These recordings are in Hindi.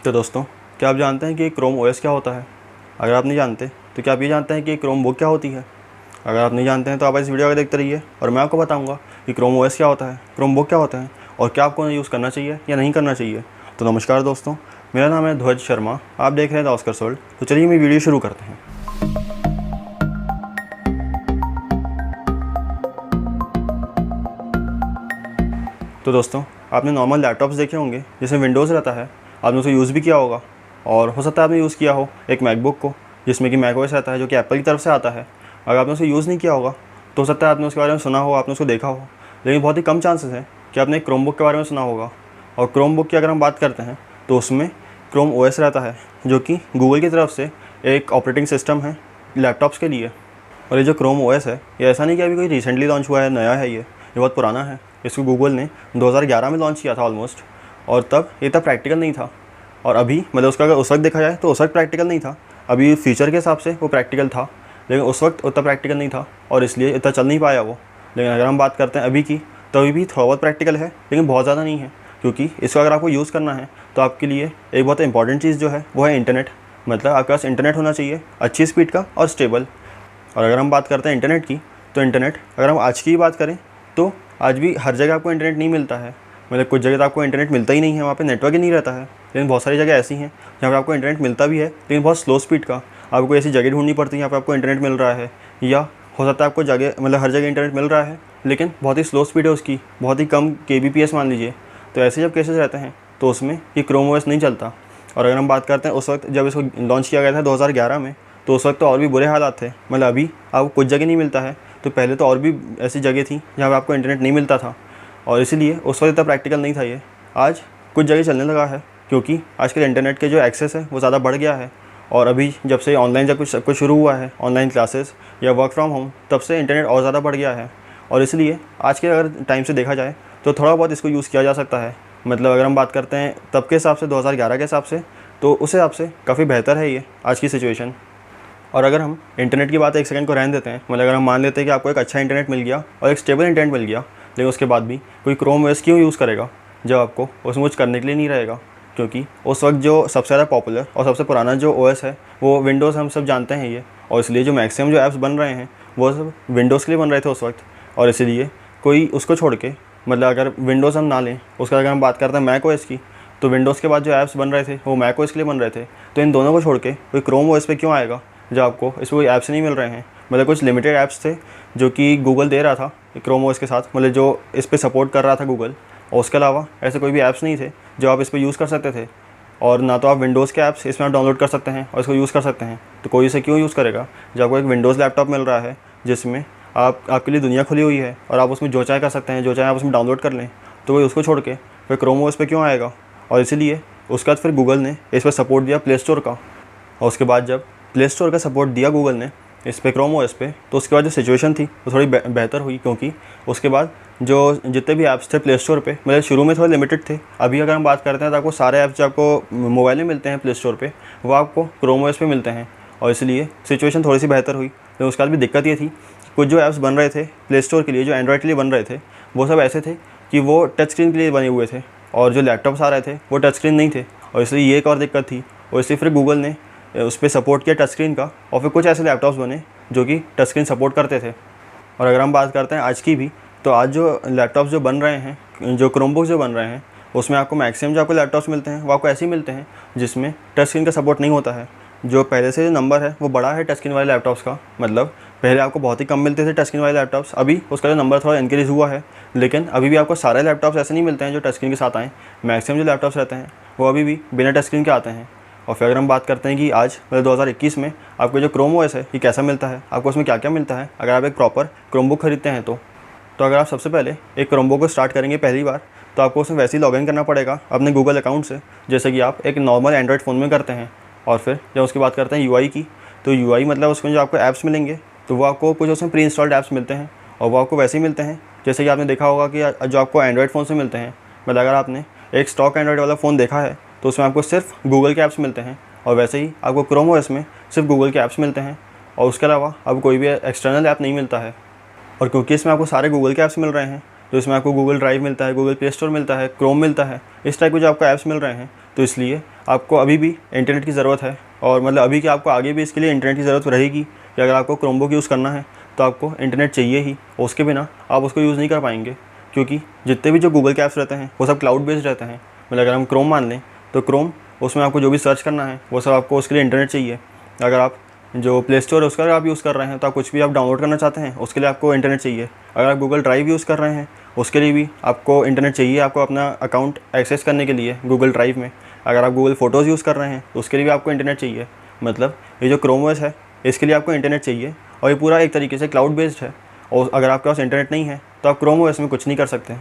तो दोस्तों, क्या आप जानते हैं कि क्रोम ओएस क्या होता है? अगर आप नहीं जानते तो क्या आप ये जानते हैं कि क्रोम बुक क्या होती है? अगर आप नहीं जानते हैं तो आप इस वीडियो को देखते रहिए और मैं आपको बताऊंगा कि क्रोम ओएस क्या होता है, क्रोम बुक क्या होता है और क्या आपको यूज़ करना चाहिए या नहीं करना चाहिए। तो नमस्कार दोस्तों, मेरा नाम है ध्वज शर्मा, आप देख रहे हैं द ऑस्कर वर्ल्ड। तो चलिए मैं वीडियो शुरू करते हैं। तो दोस्तों, आपने नॉर्मल लैपटॉप्स देखे होंगे जिसमें विंडोज़ रहता है, आपने उसे यूज़ भी किया होगा और हो सकता है आपने यूज़ किया हो एक मैकबुक को जिसमें कि मैक ओएस रहता है जो कि एप्पल की तरफ से आता है। अगर आपने उसे यूज़ नहीं किया होगा तो हो सकता है आपने उसके बारे में सुना हो, आपने उसको देखा हो, लेकिन बहुत ही कम चांसेस है कि आपने क्रोम बुक के बारे में सुना होगा। और क्रोम बुक की अगर हम बात करते हैं तो उसमें क्रोम ओएस रहता है जो कि गूगल की तरफ से एक ऑपरेटिंग सिस्टम है लैपटॉप्स के लिए। और ये जो क्रोम ओएस है ये ऐसा नहीं कि अभी कोई रिसेंटली लॉन्च हुआ है, नया है, ये बहुत पुराना है। इसको गूगल ने 2011 में लॉन्च किया था ऑलमोस्ट, और तब ये तब प्रैक्टिकल नहीं था। और अभी मतलब उसका अगर उस वक्त देखा जाए तो उस वक्त प्रैक्टिकल नहीं था। अभी फीचर के हिसाब से वो प्रैक्टिकल था, लेकिन उस वक्त उतना प्रैक्टिकल नहीं था और इसलिए इतना चल नहीं पाया वो। लेकिन अगर हम बात करते हैं अभी की, तो अभी भी थोड़ा बहुत प्रैक्टिकल है लेकिन बहुत ज़्यादा नहीं है, क्योंकि इसको अगर आपको यूज़ करना है तो आपके लिए एक बहुत इंपॉर्टेंट चीज़ जो है वो है इंटरनेट। मतलब आपके पास इंटरनेट होना चाहिए अच्छी स्पीड का और स्टेबल। और अगर हम बात करते हैं इंटरनेट की, तो इंटरनेट अगर हम आज की ही बात करें तो आज भी हर जगह आपको इंटरनेट नहीं मिलता है। मतलब कुछ जगह तो आपको इंटरनेट मिलता ही नहीं है, वहाँ पे नेटवर्क ही नहीं रहता है। लेकिन बहुत सारी जगह ऐसी हैं जहाँ पर आपको इंटरनेट मिलता भी है लेकिन बहुत स्लो स्पीड का। आपको ऐसी जगह ढूंढनी पड़ती है जहाँ पर आपको इंटरनेट मिल रहा है, या हो सकता है आपको जगह मतलब हर जगह इंटरनेट मिल रहा है लेकिन बहुत ही स्लो स्पीड है उसकी, बहुत ही कम kbps मान लीजिए। तो ऐसे जब केसेस रहते हैं तो उसमें ये क्रोम ओएस नहीं चलता। और अगर हम बात करते हैं उस वक्त जब इसको लॉन्च किया गया था 2011 में, तो उस वक्त तो और भी बुरे हालात थे। मतलब अभी आपको कुछ जगह नहीं मिलता है, तो पहले तो और भी ऐसी जगह थी जहाँ पर आपको इंटरनेट नहीं मिलता था, और इसीलिए उस वक्त इतना प्रैक्टिकल नहीं था ये। आज कुछ जगह चलने लगा है क्योंकि आजकल इंटरनेट के जो एक्सेस है वो ज़्यादा बढ़ गया है। और अभी जब से ऑनलाइन जब कुछ शुरू हुआ है, ऑनलाइन क्लासेस या वर्क फ्रॉम होम, तब से इंटरनेट और ज़्यादा बढ़ गया है। और इसलिए आज के अगर टाइम से देखा जाए तो थोड़ा बहुत इसको यूज़ किया जा सकता है। मतलब अगर हम बात करते हैं तब के हिसाब से, 2011 के हिसाब से, तो उस हिसाब से काफ़ी बेहतर है ये आज की सिचुएशन। और अगर हम इंटरनेट की बात एक सेकंड को रहने देते हैं, मतलब अगर हम मान लेते हैं कि आपको एक अच्छा इंटरनेट मिल गया और एक स्टेबल इंटरनेट मिल गया, लेकिन उसके बाद भी कोई क्रोम ओएस क्यों यूज़ करेगा जब आपको उसमें कुछ करने के लिए नहीं रहेगा? क्योंकि उस वक्त जो सबसे ज़्यादा पॉपुलर और सबसे पुराना जो ओएस है वो विंडोज़, हम सब जानते हैं ये। और इसलिए जो मैक्सिमम जो ऐप्स बन रहे हैं वो सब विंडोज़ के लिए बन रहे थे उस वक्त। और इसीलिए कोई उसको छोड़ के, मतलब अगर विंडोज़ हम ना लें, उसका अगर हम बात करते हैं मैक ओएस की, तो विंडोज़ के बाद जो ऐप्स बन रहे थे वो मैक ओएस के लिए बन रहे थे। तो इन दोनों को छोड़ के कोई क्रोम ओएस पे क्यों आएगा जब आपको इसमें कोई ऐप्स नहीं मिल रहे हैं? मतलब कुछ लिमिटेड ऐप्स थे जो कि गूगल दे रहा था क्रोम ओएस के साथ, मतलब जो इस पर सपोर्ट कर रहा था गूगल, और उसके अलावा ऐसे कोई भी ऐप्स नहीं थे जो आप इस पर यूज़ कर सकते थे। और ना तो आप विंडोज़ के ऐप्स इसमें आप डाउनलोड कर सकते हैं और इसको यूज़ कर सकते हैं। तो कोई इसे क्यों यूज़ करेगा जब आपको एक विंडोज़ लैपटॉप मिल रहा है जिसमें आपके लिए दुनिया खुली हुई है और आप उसमें जो चाहे कर सकते हैं, जो चाहे आप उसमें डाउनलोड कर लें। तो कोई उसको छोड़ के फिर क्रोम ओएस पे क्यों आएगा? और इसीलिए उसके बाद फिर गूगल ने इस पर सपोर्ट दिया प्ले स्टोर का। और उसके बाद जब प्ले स्टोर का सपोर्ट दिया गूगल ने इस पे क्रोम ओएस पे, तो उसके बाद जो सिचुएशन थी वो थोड़ी बेहतर हुई, क्योंकि उसके बाद जो जितने भी ऐप्स थे प्ले स्टोर पे, मतलब शुरू में थोड़े लिमिटेड थे। अभी अगर हम बात करते हैं तो आपको सारे ऐप्स जो आपको मोबाइल में मिलते हैं प्ले स्टोर पे, वो आपको क्रोम ओएस पे मिलते हैं। और इसलिए सिचुएशन थोड़ी सी बेहतर हुई। लेकिन उसके बाद भी दिक्कत ये थी, कुछ जो ऐप्स बन रहे थे प्ले स्टोर के लिए, जो एंड्रॉयड के लिए बन रहे थे, वो सब ऐसे थे कि वो टच स्क्रीन के लिए बने हुए थे, और जो लैपटॉप्स आ रहे थे वो टच स्क्रीन नहीं थे। और इसलिए ये एक और दिक्कत थी, और इसलिए फिर गूगल ने उस पर सपोर्ट किया टच स्क्रीन का, और फिर कुछ ऐसे लैपटॉप्स बने जो कि टच स्क्रीन सपोर्ट करते थे। और अगर हम बात करते हैं आज की भी, तो आज जो लैपटॉप्स जो बन रहे हैं, जो क्रोमबुक्स जो बन रहे हैं, उसमें आपको मैक्सिमम जो आपको लैपटॉप्स मिलते हैं वो आपको ऐसे ही मिलते हैं जिसमें टच स्क्रीन का सपोर्ट नहीं होता है। जो पहले से जो नंबर है वो बड़ा है टच स्क्रीन वाले लैपटॉप्स का। मतलब पहले आपको बहुत ही कम मिलते थे टच स्क्रीन वाले लैपटॉप्स, अभी उसका जो नंबर थोड़ा इंक्रीज़ हुआ है। लेकिन अभी भी आपको सारे लैपटॉप्स ऐसे नहीं मिलते हैं जो टच स्क्रीन के साथ आएँ। मैक्सिमम जो लैपटॉप्स रहते हैं वो अभी भी बिना टच स्क्रीन के आते हैं। और फिर अगर हम बात करते हैं कि आज मतलब 2021 में आपको जो क्रोम ओएस है ये कैसा मिलता है, आपको उसमें क्या क्या मिलता है अगर आप एक प्रॉपर क्रोमबुक खरीदते हैं तो अगर आप सबसे पहले एक क्रोमबुक को स्टार्ट करेंगे पहली बार, तो आपको उसमें वैसे ही लॉगिन करना पड़ेगा अपने गूगल अकाउंट से, जैसे कि आप एक नॉर्मल एंड्रॉयड फ़ोन में करते हैं। और फिर जब उसकी बात करते हैं यूआई की, तो यूआई मतलब उसमें जो आपको ऐप्स मिलेंगे तो वो आपको कुछ उसमें प्री इंस्टॉल्ड ऐप्स मिलते हैं, और वो आपको वैसे ही मिलते हैं जैसे कि आपने देखा होगा कि जो आपको एंड्रॉयड फ़ोन से मिलते हैं। मतलब अगर आपने एक स्टॉक एंड्रॉयड वाला फ़ोन देखा है तो उसमें आपको सिर्फ गूगल के ऐप्स मिलते हैं, और वैसे ही आपको क्रोम ओएस में सिर्फ गूगल के ऐप्स मिलते हैं, और उसके अलावा अब कोई भी एक्सटर्नल ऐप नहीं मिलता है। और क्योंकि इसमें आपको सारे गूगल के ऐप्स मिल रहे हैं, तो इसमें आपको गूगल ड्राइव मिलता है, गूगल प्ले स्टोर मिलता है, क्रोम मिलता है, इस टाइप के जो आपको ऐप्स मिल रहे हैं, तो इसलिए आपको अभी भी इंटरनेट की ज़रूरत है, और मतलब अभी कि आपको आगे भी इसके लिए इंटरनेट की ज़रूरत रहेगी कि अगर आपको क्रोमबुक यूज़ करना है तो आपको इंटरनेट चाहिए ही, उसके बिना आप उसको यूज़ नहीं कर पाएंगे। क्योंकि जितने भी जो गूगल के ऐप्स रहते हैं वो सब क्लाउड बेस्ड रहते हैं। मतलब अगर हम क्रोम मान लें तो क्रोम, उसमें आपको जो भी सर्च करना है वो सब आपको उसके लिए इंटरनेट चाहिए। अगर आप जो प्ले स्टोर है उसका अगर आप यूज़ कर रहे हैं तो आप कुछ भी आप डाउनलोड करना चाहते हैं उसके लिए आपको इंटरनेट चाहिए। अगर आप गूगल ड्राइव यूज़ कर रहे हैं उसके लिए भी आपको इंटरनेट चाहिए, आपको अपना अकाउंट एक्सेस करने के लिए गूगल ड्राइव में। अगर आप गूगल फ़ोटोज़ यूज़ कर रहे हैं तो उसके लिए भी आपको इंटरनेट चाहिए। मतलब ये जो क्रोम ओएस है इसके लिए आपको इंटरनेट चाहिए, और ये पूरा एक तरीके से क्लाउड बेस्ड है। और अगर आपके पास इंटरनेट नहीं है तो आप क्रोम ओएस में कुछ नहीं कर सकते।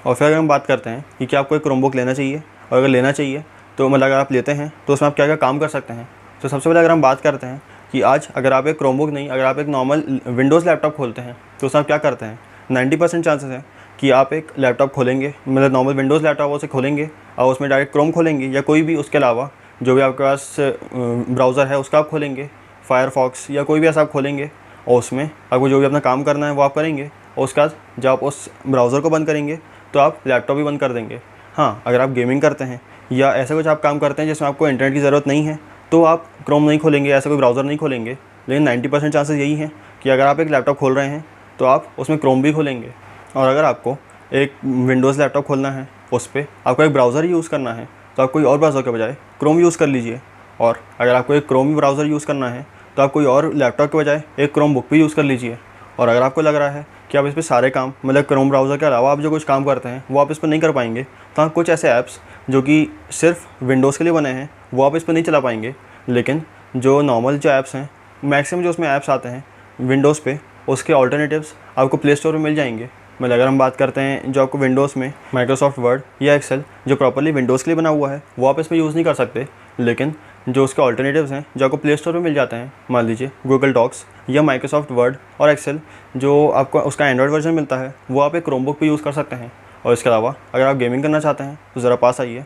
और फिर अगर हम बात करते हैं कि क्या आपको एक क्रोमबुक लेना चाहिए, और अगर लेना चाहिए तो मतलब अगर आप लेते हैं तो उसमें आप क्या क्या काम कर सकते हैं। तो सबसे पहले अगर हम बात करते हैं कि आज अगर आप एक क्रोमबुक नहीं, अगर आप एक नॉर्मल विंडोज़ लैपटॉप खोलते हैं तो उसमें आप क्या करते हैं, 90% चांसेस है कि आप एक लैपटॉप खोलेंगे, मतलब नॉर्मल विंडोज़ लैपटॉप उसे खोलेंगे और उसमें डायरेक्ट क्रोम खोलेंगे, या कोई भी उसके अलावा जो भी आपके पास ब्राउज़र है उसका आप खोलेंगे, फायरफॉक्स या कोई भी ऐसा आप खोलेंगे, और उसमें आपको जो भी अपना काम करना है वो आप करेंगे। और उसके बाद जब आप उस ब्राउज़र को बंद करेंगे तो आप लैपटॉप भी बंद कर देंगे। हाँ, अगर आप गेमिंग करते हैं या ऐसा कुछ आप काम करते हैं जिसमें आपको इंटरनेट की ज़रूरत नहीं है तो आप क्रोम नहीं खोलेंगे, ऐसा कोई ब्राउज़र नहीं खोलेंगे। लेकिन 90% चांसेस यही हैं कि अगर आप एक लैपटॉप खोल रहे हैं तो आप उसमें क्रोम भी खोलेंगे। और अगर आपको एक विंडोज़ लैपटॉप खोलना है, उस पर आपको एक ब्राउज़र यूज़ करना है, तो आप कोई और ब्राउज़र के बजाय क्रोम यूज़ कर लीजिए। और अगर आपको एक क्रोम ब्राउज़र यूज़ करना है तो आप कोई और लैपटॉप के बजाय एक क्रोम बुक भी यूज़ कर लीजिए। और अगर आपको लग रहा है कि आप इस पर सारे काम, मतलब क्रोम ब्राउज़र के अलावा आप जो कुछ काम करते हैं वो आप इस पर नहीं कर पाएंगे, तो आप कुछ ऐसे ऐप्स जो कि सिर्फ विंडोज़ के लिए बने हैं वो आप इस पर नहीं चला पाएंगे। लेकिन जो नॉर्मल जो ऐप्स हैं, मैक्सिमम जो उसमें ऐप्स आते हैं विंडोज़ पे, उसके ऑल्टरनेटिव्स आपको प्ले स्टोर में मिल जाएंगे। मतलब अगर हम बात करते हैं जो आपको विंडोज़ में माइक्रोसॉफ्ट वर्ड या एक्सेल जो प्रॉपर्ली विंडोज़ के लिए बना हुआ है वो आप इस पर यूज़ नहीं कर सकते। लेकिन जो उसके ऑल्टरनेटिव्स हैं जो आपको प्ले स्टोर में मिल जाते हैं, मान लीजिए गूगल डॉक्स या माइक्रोसॉफ्ट वर्ड और एक्सेल, जो आपको उसका एंड्रॉयड वर्जन मिलता है वो आप एक क्रोमबुक पे यूज़ कर सकते हैं। और इसके अलावा अगर आप गेमिंग करना चाहते हैं तो ज़रा पास आइए,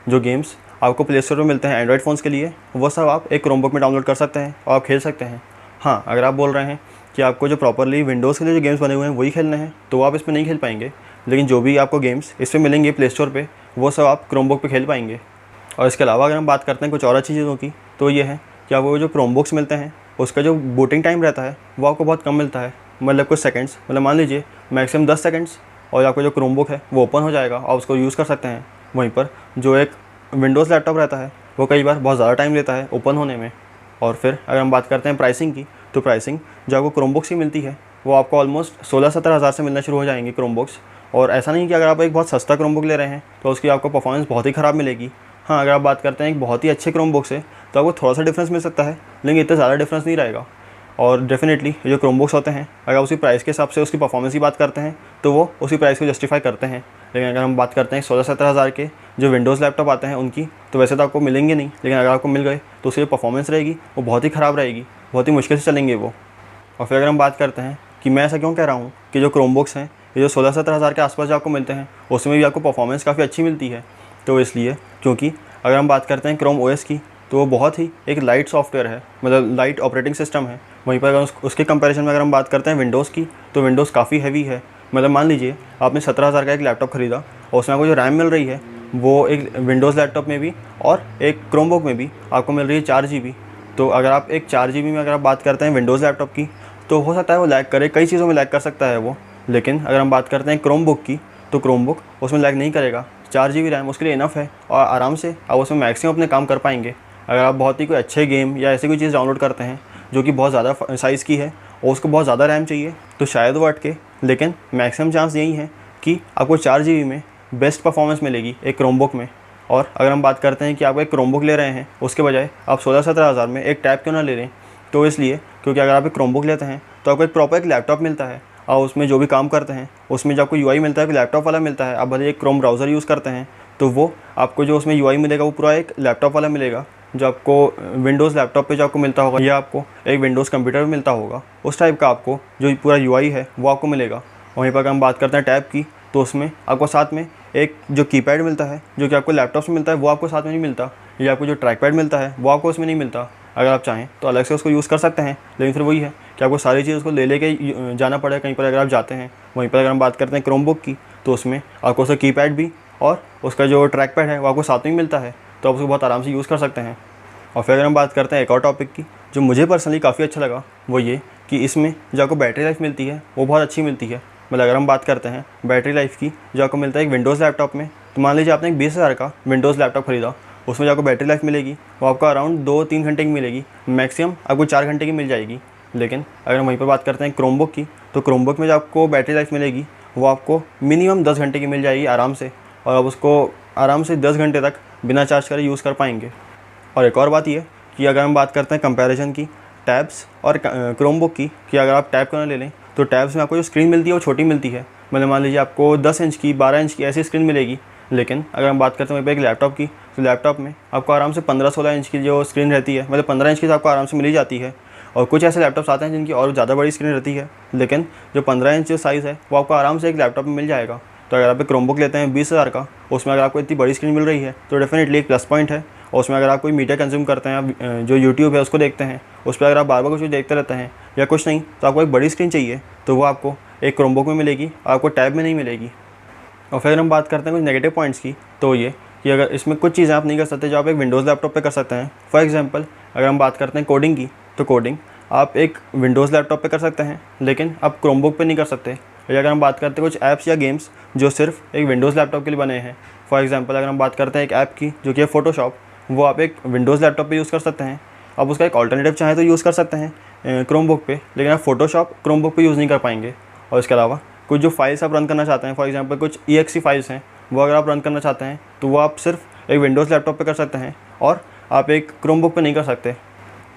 जो गेम्स आपको प्ले स्टोर में मिलते हैं एंड्रॉयड फ़ोन्स के लिए वो सब आप एक क्रोमबुक में डाउनलोड कर सकते हैं और आप खेल सकते हैं। हाँ, अगर आप बोल रहे हैं कि आपको जो प्रॉपर्ली विंडोज़ के लिए जो गेम्स बने हुए हैं वही खेलने हैं तो आप इस पर नहीं खेल पाएंगे। लेकिन जो भी आपको गेम्स इस पर मिलेंगे प्ले स्टोर पर वो सब आप क्रोमबुक पर खेल पाएंगे। और इसके अलावा अगर हम बात करते हैं कुछ और अच्छी चीज़ों की तो ये है कि आपको जो क्रोमबुक्स मिलते हैं उसका जो बूटिंग टाइम रहता है वो आपको बहुत कम मिलता है, मतलब कुछ सेकंड्स, मतलब मान लीजिए मैक्सिमम 10 सेकंड्स, और आपका जो क्रोमबुक है वो ओपन हो जाएगा और उसको यूज़ कर सकते हैं। वहीं पर जो एक विंडोज़ लैपटॉप रहता है वो कई बार बहुत ज़्यादा टाइम लेता है ओपन होने में। और फिर अगर हम बात करते हैं प्राइसिंग की तो प्राइसिंग जो आपको क्रोमबुक्स की मिलती है वो आपको ऑलमोस्ट 16-17 हज़ार से मिलना शुरू हो जाएंगी क्रोमबुक्स। और ऐसा नहीं कि अगर आप एक बहुत सस्ता क्रोमबुक ले रहे हैं तो उसकी आपको परफॉर्मेंस बहुत ही ख़राब मिलेगी। हाँ, अगर आप बात करते हैं एक बहुत ही अच्छे क्रोमबुक से तो आपको थोड़ा सा डिफरेंस मिल सकता है, लेकिन इतना ज़्यादा डिफरेंस नहीं रहेगा। और डेफिनेटली जो क्रोमबुक्स होते हैं अगर उसी प्राइस के हिसाब से उसकी परफॉर्मेंस की बात करते हैं तो वो उसी प्राइस को जस्टिफाई करते हैं। लेकिन अगर हम बात करते हैं 16-17 हज़ार के जो विंडोज़ लैपटॉप आते हैं उनकी, तो वैसे तो आपको मिलेंगे नहीं, लेकिन अगर आपको मिल गए तो उसकी जो परफॉर्मेंस रहेगी वो बहुत ही ख़राब रहेगी, बहुत ही मुश्किल से चलेंगे वो। और फिर अगर हम बात करते हैं कि मैं ऐसा क्यों कह रहा हूँ कि जो क्रोमबुक्स हैं ये जो 16-17 हज़ार के आसपास जो आपको मिलते हैं उसमें भी आपको परफॉर्मेंस काफ़ी अच्छी मिलती है, तो इसलिए क्योंकि अगर हम बात करते हैं क्रोम ओएस की तो वो बहुत ही एक लाइट सॉफ्टवेयर है, मतलब लाइट ऑपरेटिंग सिस्टम है। वहीं पर अगर उसके कंपैरिजन में अगर हम बात करते हैं विंडोज़ की तो विंडोज़ काफ़ी हैवी है। मतलब मान लीजिए आपने 17 हज़ार का एक लैपटॉप ख़रीदा और उसमें आपको जो रैम मिल रही है वो एक विंडोज़ लैपटॉप में भी और एक क्रोमबुक में भी आपको मिल रही है 4 GB। तो अगर आप एक 4 GB में अगर आप बात करते हैं विंडोज़ लैपटॉप की तो हो सकता है वो लैग करे, कई चीज़ों में लैग कर सकता है वो। लेकिन अगर हम बात करते हैं क्रोमबुक की तो क्रोमबुक उसमें लैग नहीं करेगा, 4 GB रैम उसके लिए इनफ है और आराम से आप उसमें मैक्सिमम अपने काम कर पाएंगे। अगर आप बहुत ही कोई अच्छे गेम या ऐसी कोई चीज़ डाउनलोड करते हैं जो कि बहुत ज़्यादा साइज़ की है और उसको बहुत ज़्यादा रैम चाहिए तो शायद वो अटके, लेकिन मैक्सिमम चांस यही है कि आपको 4 GB में बेस्ट परफॉर्मेंस मिलेगी एक क्रोमबुक में। और अगर हम बात करते हैं कि आप एक क्रोमबुक ले रहे हैं उसके बजाय आप 16-17 हज़ार में एक टैब क्यों ना ले लें, तो इसलिए क्योंकि अगर आप एक क्रोमबुक लेते हैं तो आपको एक प्रॉपर एक लैपटॉप मिलता है और उसमें जो भी काम करते हैं उसमें जो आपको यूआई मिलता है लैपटॉप वाला मिलता है। आप भले एक क्रोम ब्राउज़र यूज़ करते हैं तो वो आपको जो उसमें यूआई मिलेगा वो पूरा एक लैपटॉप वाला मिलेगा, जो आपको विंडोज़ लैपटॉप पे जो आपको मिलता होगा या आपको एक विंडोज़ कंप्यूटर में मिलता होगा उस टाइप का आपको जो पूरा यूआई है वो आपको मिलेगा। वहीं पर अगर हम बात करते हैं टैब की तो उसमें आपको साथ में एक जो कीपैड मिलता है जो कि आपको लैपटॉप में मिलता है वो आपको साथ में नहीं मिलता, या आपको जो ट्रैक पैड मिलता है वो आपको उसमें नहीं मिलता। अगर आप चाहें तो अलग से उसको यूज़ कर सकते हैं, लेकिन फिर वही है कि आपको सारी चीज़ उसको ले लेके जाना पड़ेगा कहीं पर अगर आप जाते हैं। वहीं पर अगर हम बात करते हैं क्रोमबुक की तो उसमें आपको उसका कीपैड भी और उसका जो ट्रैक पैड है वो आपको साथ में मिलता है। तो आप उसको बहुत आराम से यूज़ कर सकते हैं। और फिर अगर हम बात करते हैं एक और टॉपिक की, जो मुझे पर्सनली काफ़ी अच्छा लगा, वो ये कि इसमें जो आपको बैटरी लाइफ मिलती है वो बहुत अच्छी मिलती है। मतलब अगर हम बात करते हैं बैटरी लाइफ की, जो आपको मिलता है एक विंडोज़ लैपटॉप में, तो मान लीजिए आपने एक 20,000 का विंडोज़ लैपटॉप खरीदा, उसमें जो आपको बैटरी लाइफ मिलेगी वो आपको अराउंड 2-3 घंटे की मिलेगी, मैक्सिमम आपको 4 घंटे की मिल जाएगी। लेकिन अगर हम वहीं पर बात करते हैं क्रोमबुक की, तो क्रोमबुक में जो आपको बैटरी लाइफ मिलेगी वो आपको मिनिमम 10 घंटे की मिल जाएगी आराम से, और आप उसको आराम से 10 घंटे तक बिना चार्ज करे यूज़ कर पाएंगे। और एक और बात ये कि अगर हम बात करते हैं कंपैरिजन की टैब्स और क्रोमबुक की, कि अगर आप टैब करना ले लें तो टैब्स में आपको जो स्क्रीन मिलती है वो छोटी मिलती है। मतलब मान लीजिए आपको 10 इंच की, 12 इंच की ऐसी स्क्रीन मिलेगी। लेकिन अगर हम बात करते हैं वहीं पे एक लैपटॉप की, तो लैपटॉप में आपको आराम से 15-16 इंच की जो स्क्रीन रहती है, मतलब 15 इंच की तो आपको आराम से मिल ही जाती है। और कुछ ऐसे लैपटॉप्स आते हैं जिनकी और ज़्यादा बड़ी स्क्रीन रहती है, लेकिन जो 15 इंच जो साइज़ है वो आपको आराम से एक लैपटॉप में मिल जाएगा। तो अगर आप एक क्रोमबुक लेते हैं 20,000 का, उसमें अगर आपको इतनी बड़ी स्क्रीन मिल रही है तो डेफिनेटली एक प्लस पॉइंट है। और उसमें अगर आप कोई मीडिया कंज्यूम करते हैं, जो यूट्यूब है उसको देखते हैं, उस पर अगर आप बार बार कुछ देखते रहते हैं या कुछ नहीं, तो आपको एक बड़ी स्क्रीन चाहिए तो वो आपको एक क्रोमबुक में मिलेगी, आपको टैब में नहीं मिलेगी। और फिर हम बात करते हैं कुछ नेगेटिव पॉइंट्स की, तो ये कि अगर इसमें कुछ चीज़ें आप नहीं कर सकते जो आप एक विंडोज़ लैपटॉप पे कर सकते हैं। फॉर एग्जांपल अगर हम बात करते हैं कोडिंग की, तो कोडिंग आप एक विंडोज़ लैपटॉप पे कर सकते हैं, लेकिन आप क्रोमबुक पे नहीं कर सकते। या अगर हम बात करते हैं कुछ ऐप्स या गेम्स जो सिर्फ एक विंडोज़ लैपटॉप के लिए बने हैं, फॉर एग्जांपल अगर हम बात करते हैं एक ऐप की जो कि है फोटोशॉप, वो आप एक विंडोज़ लैपटॉप पे यूज़ कर सकते हैं। आप उसका एक ऑल्टरनेटिव चाहें तो यूज़ कर सकते हैं क्रोमबुक पे, लेकिन आप फोटोशॉप क्रोमबुक पे यूज़ नहीं कर पाएंगे। और इसके अलावा कुछ जो फाइल्स आप रन करना चाहते हैं, फॉर एग्जांपल कुछ EXE फाइल्स हैं, वो अगर आप रन करना चाहते हैं तो वो आप सिर्फ एक विंडोज़ लैपटॉप पे कर सकते हैं, और आप एक क्रोमबुक पे नहीं कर सकते।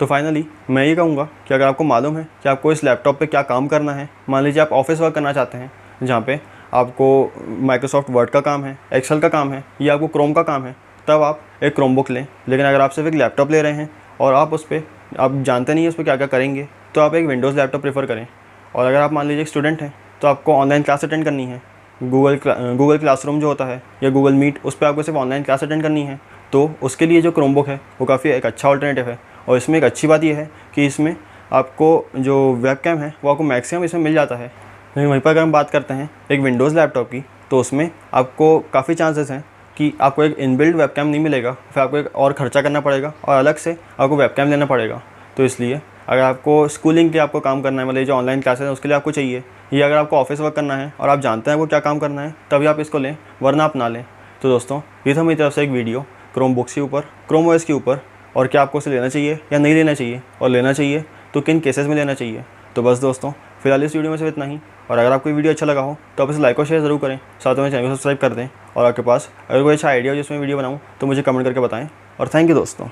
तो फाइनली मैं ये कहूँगा कि अगर आपको मालूम है कि आपको इस लैपटॉप पे क्या काम करना है, मान लीजिए आप ऑफिस वर्क करना चाहते हैं जहाँ पे आपको माइक्रोसॉफ्ट वर्ड का काम है, एक्सेल का काम है, या आपको क्रोम का काम है, तब आप एक क्रोमबुक लें। लेकिन अगर आप सिर्फ एक लैपटॉप ले रहे हैं और आप उस पर आप जानते नहीं है उस पर क्या क्या करेंगे, तो आप एक विंडोज़ लैपटॉप प्रेफर करें। और अगर आप मान लीजिए एक स्टूडेंट हैं तो आपको ऑनलाइन क्लास अटेंड करनी है, गूगल क्लासरूम जो होता है या गूगल मीट, उस पर आपको सिर्फ ऑनलाइन क्लास अटेंड करनी है, तो उसके लिए जो क्रोमबुक है वो काफ़ी एक अच्छा अल्टरनेटिव है। और इसमें एक अच्छी बात यह है कि इसमें आपको जो वेबकैम है वो आपको मैक्सिमम इसमें मिल जाता है। लेकिन वहीं पर अगर हम बात करते हैं एक विंडोज़ लैपटॉप की, तो उसमें आपको काफ़ी चांसेस हैं कि आपको एक इनबिल्ट वेबकैम नहीं मिलेगा, फिर आपको एक और ख़र्चा करना पड़ेगा और अलग से आपको वेबकैम लेना पड़ेगा। तो इसलिए अगर आपको स्कूलिंग के लिए आपको काम करना है, मतलब जो ऑनलाइन क्लासेस हैं उसके लिए आपको चाहिए, या अगर आपको ऑफिस वर्क करना है और आप जानते हैं वो क्या काम करना है, तभी आप इसको लें, वरना आप ना लें। तो दोस्तों ये था मेरी तरफ से एक वीडियो क्रोमबुक्स के ऊपर, क्रोम ओएस के ऊपर, और क्या आपको उसे लेना चाहिए या नहीं लेना चाहिए, और लेना चाहिए तो किन केसेस में लेना चाहिए। तो बस दोस्तों फिलहाल इस वीडियो में सिर्फ इतना ही। और अगर आपको वीडियो अच्छा लगा हो तो आप इसे लाइक और शेयर ज़रूर करें, साथ में चैनल को सब्सक्राइब कर दें। और आपके पास अगर कोई अच्छा आइडिया हो जिसमें वीडियो बनाऊँ तो मुझे कमेंट करके बताएं। और थैंक यू दोस्तों।